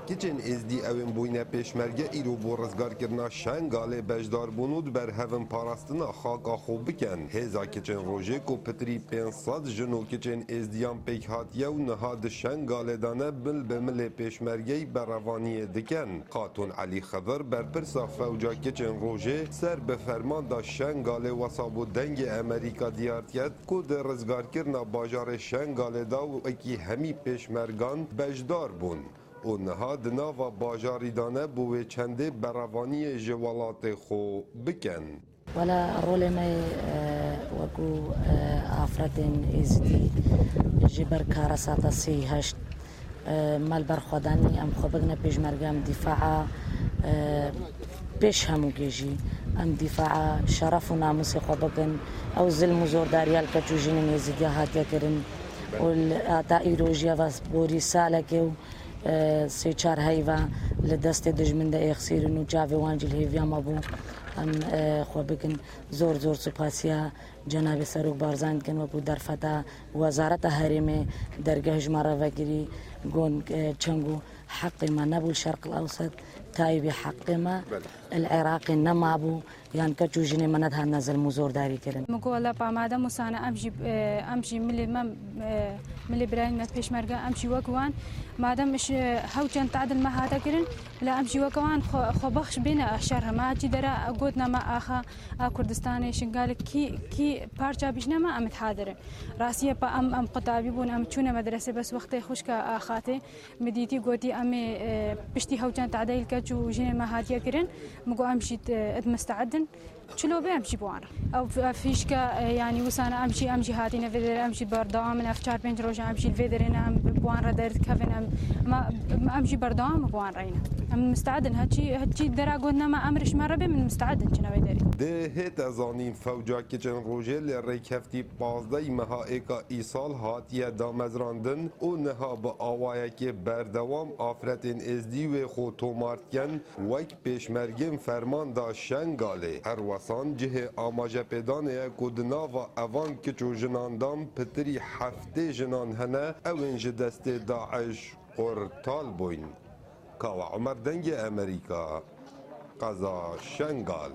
کچن ازدی اوین بوینه پیشمرگه ایرو بو رزگار کرنا شنگاله بجدار بونود بر هفن پاراستنا خاقا خوب بکن هزا کچن روژه کو پتری 500 جنو کچن ازدیان پیک هاتیه و نهاد شنگاله دانه بل بمل پیشمرگه بروانی دکن خاتون علی خضر بر پرسا فوجا کچن روژه سر به فرمان دا شنگاله وصابو دنگ امریکا دیارتیت کو در رزگار کرنا باجار شنگاله دا و اکی همی پیشمرگان بجدار بون و نهاد ناوا باجاری دانه بوی چنده بروانی جوالات خو بکن ولا رول ما وكو افراد ازدي جبر كارسات سي هشت مال برخداني ام خبقنا بيج مرقام دفاع بيش همو جيجي ام دفاع شرف وناموس خبقن او ظلم زورداريال كتوجين ازدي هاتيا كرن والتا ايروجيا واس بوري سالكو سي چار هيوا لدست دجمن ده اخسيرنو جاوي وانجل هيفيا مابو ام خو بکن زور سپاسیا جناب سروک بارزان کن و در فتا وزارت حریم درگاه جماره وگیری گون چنگو حق ما نبو الشرق الاوسط تايب حق ما العراق نمابو يعني كجو جني من هذا نزل مزور داري كرن مقولة بامادة مسانا امشي ملي براين ما فيش مرقا امشي وكوان مادام مش هوجن تعدل ما هذا كرن لا امشي وكوان خبخش بين اشهرها ما اجي درا قدنا ما اخا كردستاني شنقال كي بارجا بيشنا ما ام تحاضر راسيه با ام قطابي بون ام تشونه مدرسه بس وقتي خوشكا اخاتي مديتي قوتي امي بشتي هوجن تعديل كجو جني ما هاتيا كرن مقو امشي مستعدن شلو بامشي بوان او فيشكا يعني وسانا امشي هاتي نفذر امشي بردام افشار بنت روج امشي الفذر انا بوان ردرت كفن ما امشي بردام بوان رينا ام مستعدن هاتشي درا قلنا ما امرش مره من مستعدن كنا ويدري ده هت ازانین فوجا کچن روژه لریک هفتی 15 مها ایکا ایسال هاتیه دامزراندن و نها با آوائه که بردوام آفرتین ازدی و خو تومارتکن وک پیشمرگم فرمان دا شنگاله هر وسان جه آماجه پیدانه کدنا و اوان کچو جناندام پتری هفته جنان هنه اونج دست داعش قرطال بوین کاو عمر دنگ امریکا قضا شنگال